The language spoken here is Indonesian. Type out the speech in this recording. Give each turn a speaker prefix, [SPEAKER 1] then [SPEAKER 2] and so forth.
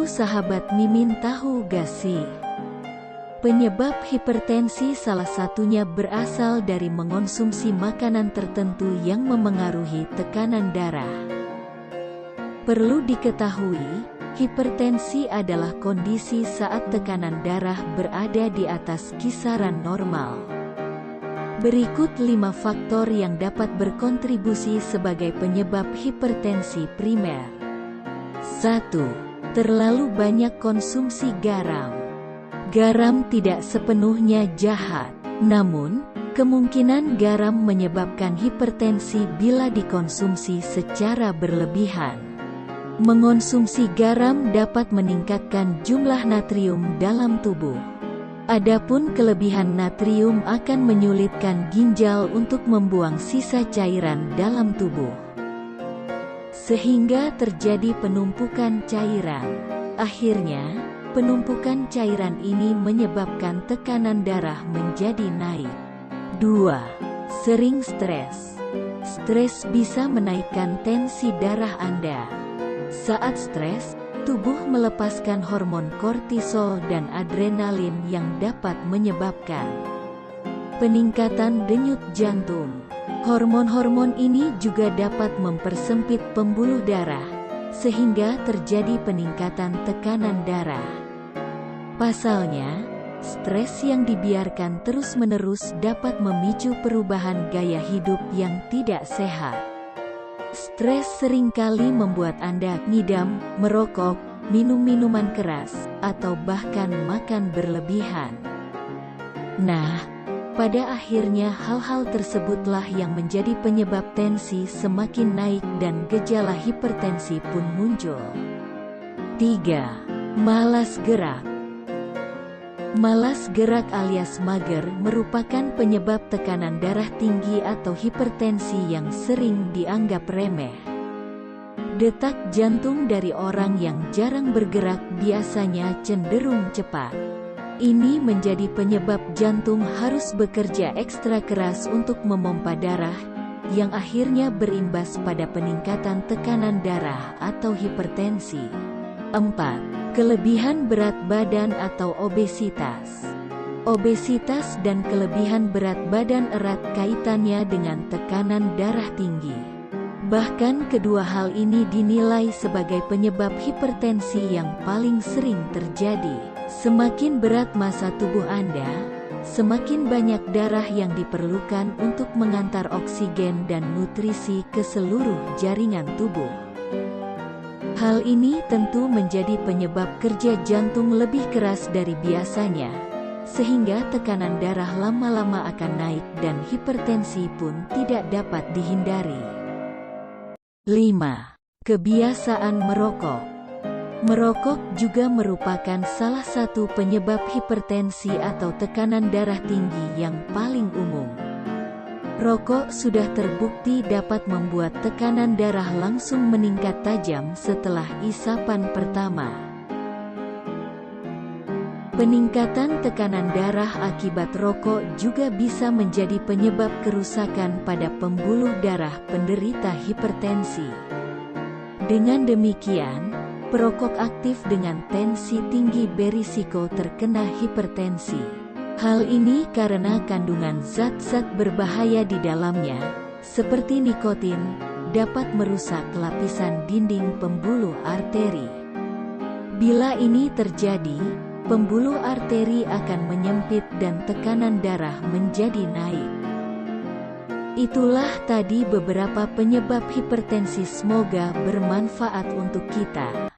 [SPEAKER 1] sahabat Mimin tahu gak sih? Penyebab hipertensi salah satunya berasal dari mengonsumsi makanan tertentu yang memengaruhi tekanan darah. Perlu diketahui, hipertensi adalah kondisi saat tekanan darah berada di atas kisaran normal. Berikut 5 faktor yang dapat berkontribusi sebagai penyebab hipertensi primer. 1. Terlalu banyak konsumsi garam. Garam tidak sepenuhnya jahat, namun, kemungkinan garam menyebabkan hipertensi bila dikonsumsi secara berlebihan. Mengonsumsi garam dapat meningkatkan jumlah natrium dalam tubuh. Adapun kelebihan natrium akan menyulitkan ginjal untuk membuang sisa cairan dalam tubuh, sehingga terjadi penumpukan cairan. Akhirnya, penumpukan cairan ini menyebabkan tekanan darah menjadi naik. 2. Sering stres. Stres bisa menaikkan tensi darah Anda. Saat stres, tubuh melepaskan hormon kortisol dan adrenalin yang dapat menyebabkan peningkatan denyut jantung. Hormon-hormon ini juga dapat mempersempit pembuluh darah, sehingga terjadi peningkatan tekanan darah. Pasalnya, stres yang dibiarkan terus-menerus dapat memicu perubahan gaya hidup yang tidak sehat. Stres seringkali membuat Anda ngidam, merokok, minum minuman keras, atau bahkan makan berlebihan. Nah, pada akhirnya hal-hal tersebutlah yang menjadi penyebab tensi semakin naik dan gejala hipertensi pun muncul. 3. Malas gerak. Malas gerak alias mager merupakan penyebab tekanan darah tinggi atau hipertensi yang sering dianggap remeh. Detak jantung dari orang yang jarang bergerak biasanya cenderung cepat. Ini menjadi penyebab jantung harus bekerja ekstra keras untuk memompa darah, yang akhirnya berimbas pada peningkatan tekanan darah atau hipertensi. 4. Kelebihan berat badan atau obesitas. Obesitas dan kelebihan berat badan erat kaitannya dengan tekanan darah tinggi. Bahkan kedua hal ini dinilai sebagai penyebab hipertensi yang paling sering terjadi. Semakin berat massa tubuh Anda, semakin banyak darah yang diperlukan untuk mengantar oksigen dan nutrisi ke seluruh jaringan tubuh. Hal ini tentu menjadi penyebab kerja jantung lebih keras dari biasanya, sehingga tekanan darah lama-lama akan naik dan hipertensi pun tidak dapat dihindari. 5. Kebiasaan merokok. Merokok juga merupakan salah satu penyebab hipertensi atau tekanan darah tinggi yang paling umum. Rokok sudah terbukti dapat membuat tekanan darah langsung meningkat tajam setelah isapan pertama. Peningkatan tekanan darah akibat rokok juga bisa menjadi penyebab kerusakan pada pembuluh darah penderita hipertensi. Dengan demikian, perokok aktif dengan tensi tinggi berisiko terkena hipertensi. Hal ini karena kandungan zat-zat berbahaya di dalamnya, seperti nikotin, dapat merusak lapisan dinding pembuluh arteri. Bila ini terjadi, pembuluh arteri akan menyempit dan tekanan darah menjadi naik. Itulah tadi beberapa penyebab hipertensi, semoga bermanfaat untuk kita.